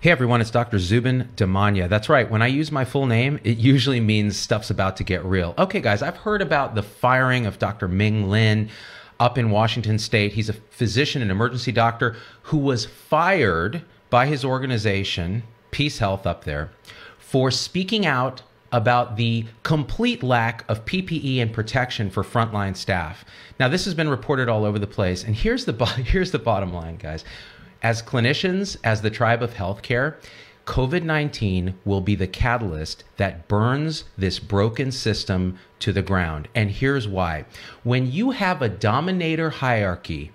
Hey everyone, it's Dr. Zubin Damania. That's right, when I use my full name, it usually means stuff's about to get real. Okay guys, I've heard about the firing of Dr. Ming Lin up in Washington State. He's a physician and emergency doctor who was fired by his organization, Peace Health up there, for speaking out about the complete lack of PPE and protection for frontline staff. Now this has been reported all over the place, and here's the bottom line, guys. As clinicians, as the tribe of healthcare, COVID-19 will be the catalyst that burns this broken system to the ground. And here's why. When you have a dominator hierarchy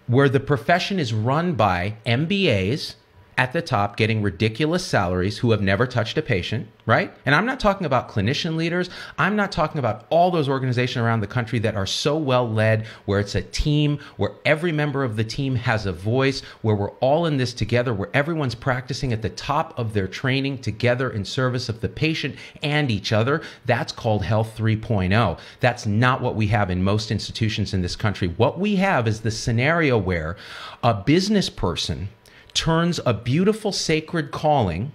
where the profession is run by MBAs at the top getting ridiculous salaries who have never touched a patient, right? And I'm not talking about clinician leaders. I'm not talking about all those organizations around the country that are so well led, where it's a team, where every member of the team has a voice, where we're all in this together, where everyone's practicing at the top of their training together in service of the patient and each other. That's called Health 3.0. That's not what we have in most institutions in this country. What we have is the scenario where a business person turns a beautiful sacred calling,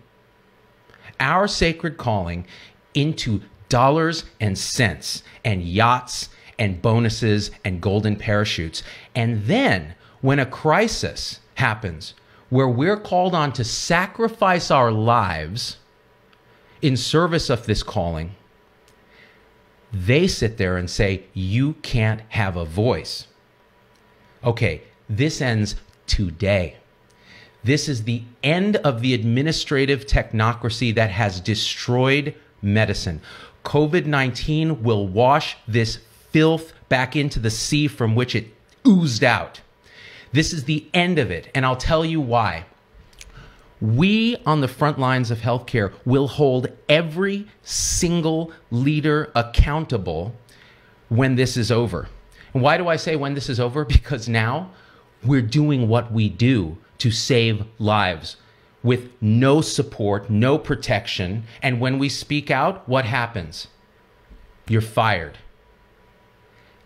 our sacred calling, into dollars and cents and yachts and bonuses and golden parachutes. And then when a crisis happens where we're called on to sacrifice our lives in service of this calling, they sit there and say, you can't have a voice. Okay, this ends today. This is the end of the administrative technocracy that has destroyed medicine. COVID-19 will wash this filth back into the sea from which it oozed out. This is the end of it, and I'll tell you why. We on the front lines of healthcare will hold every single leader accountable when this is over. And why do I say when this is over? Because now we're doing what we do to save lives with no support, no protection. And when we speak out, what happens? You're fired.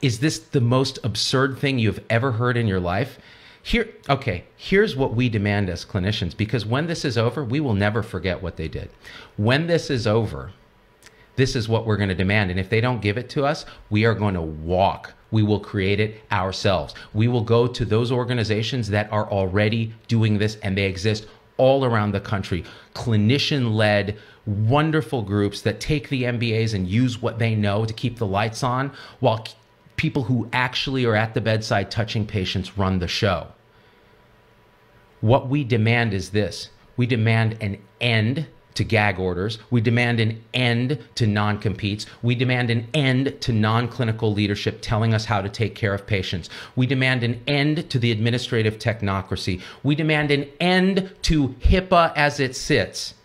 Is this the most absurd thing you've ever heard in your life? Here's what we demand as clinicians, because when this is over, we will never forget what they did. When this is over, this is what we're going to demand. And if they don't give it to us, we are going to walk. We will create it ourselves. We will go to those organizations that are already doing this, and they exist all around the country. Clinician-led, wonderful groups that take the MBAs and use what they know to keep the lights on, while people who actually are at the bedside touching patients run the show. What we demand is this. We demand an end to gag orders. We demand an end to non-competes. We demand an end to non-clinical leadership telling us how to take care of patients. We demand an end to the administrative technocracy. We demand an end to HIPAA as it sits.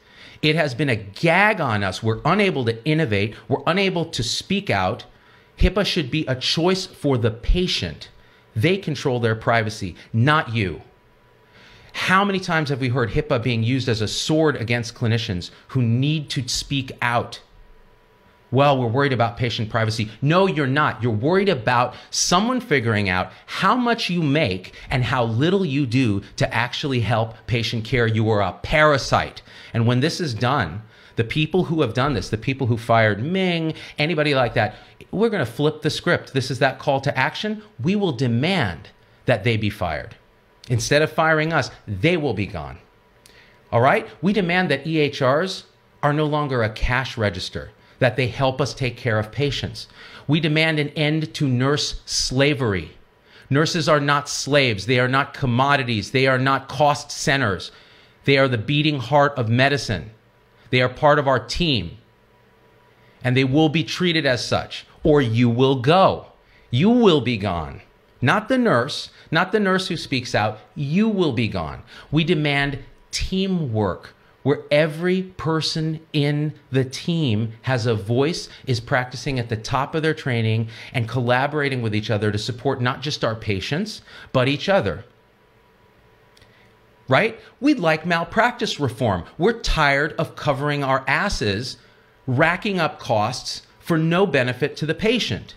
It has been a gag on us. We're unable to innovate. We're unable to speak out. HIPAA should be a choice for the patient. They control their privacy, not you. How many times have we heard HIPAA being used as a sword against clinicians who need to speak out? Well, we're worried about patient privacy. No, you're not. You're worried about someone figuring out how much you make and how little you do to actually help patient care. You are a parasite. And when this is done, the people who have done this, the people who fired Ming, anybody like that, we're going to flip the script. This is that call to action. We will demand that they be fired. Instead of firing us, they will be gone. All right? We demand that EHRs are no longer a cash register, that they help us take care of patients. We demand an end to nurse slavery. Nurses are not slaves. They are not commodities. They are not cost centers. They are the beating heart of medicine. They are part of our team. And they will be treated as such, or you will go. You will be gone. Not the nurse who speaks out. You will be gone. We demand teamwork, where every person in the team has a voice, is practicing at the top of their training and collaborating with each other to support not just our patients, but each other. Right? We'd like malpractice reform. We're tired of covering our asses, racking up costs for no benefit to the patient.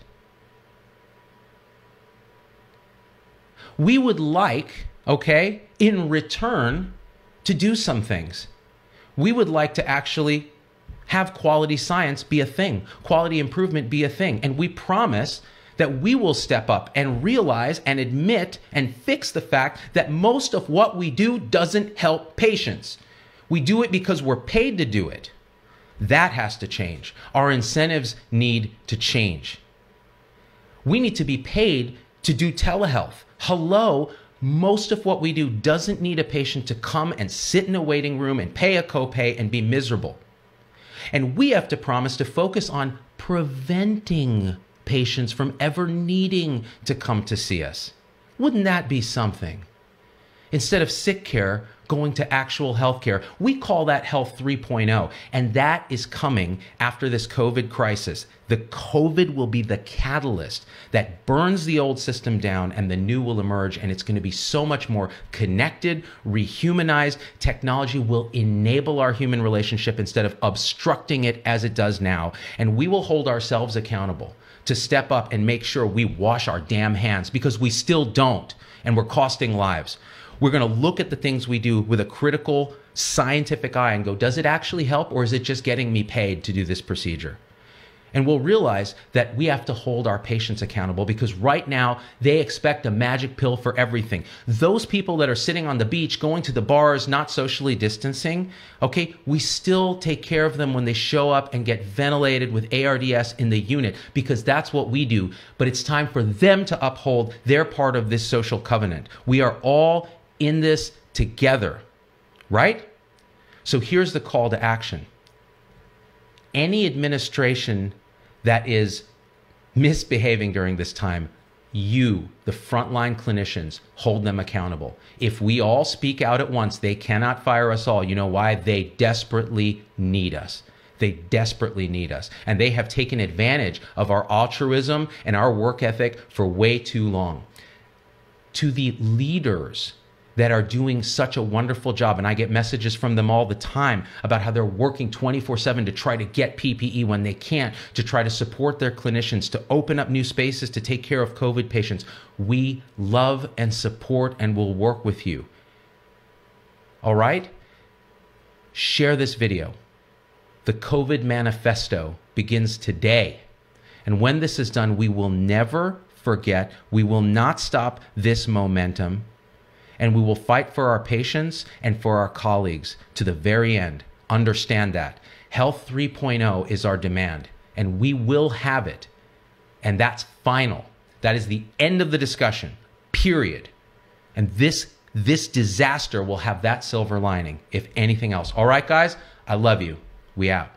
We would like, okay, in return, to do some things. We would like to actually have quality science be a thing, quality improvement be a thing. And we promise that we will step up and realize and admit and fix the fact that most of what we do doesn't help patients. We do it because we're paid to do it. That has to change. Our incentives need to change. We need to be paid to do telehealth. Hello, most of what we do doesn't need a patient to come and sit in a waiting room and pay a copay and be miserable. And we have to promise to focus on preventing patients from ever needing to come to see us. Wouldn't that be something? Instead of sick care, going to actual health care. We call that Health 3.0, and that is coming after this COVID crisis. The COVID will be the catalyst that burns the old system down, and the new will emerge, and it's going to be so much more connected, rehumanized. Technology will enable our human relationship instead of obstructing it as it does now, and we will hold ourselves accountable to step up and make sure we wash our damn hands, because we still don't, and we're costing lives. We're going to look at the things we do with a critical scientific eye and go, does it actually help, or is it just getting me paid to do this procedure? And we'll realize that we have to hold our patients accountable, because right now they expect a magic pill for everything. Those people that are sitting on the beach, going to the bars, not socially distancing, okay, we still take care of them when they show up and get ventilated with ARDS in the unit, because that's what we do. But it's time for them to uphold their part of this social covenant. We are all in this together, right? So here's the call to action. Any administration that is misbehaving during this time, you, the frontline clinicians, hold them accountable. If we all speak out at once, they cannot fire us all. You know why? They desperately need us. They desperately need us. And they have taken advantage of our altruism and our work ethic for way too long. To the leaders that are doing such a wonderful job, and I get messages from them all the time about how they're working 24/7 to try to get PPE when they can't, to try to support their clinicians, to open up new spaces to take care of COVID patients. We love and support and will work with you. All right? Share this video. The COVID manifesto begins today. And when this is done, we will never forget. We will not stop this momentum. And we will fight for our patients and for our colleagues to the very end. Understand that. Health 3.0 is our demand, and we will have it. And that's final. That is the end of the discussion, period. And this disaster will have that silver lining, if anything else. All right, guys, I love you. We out.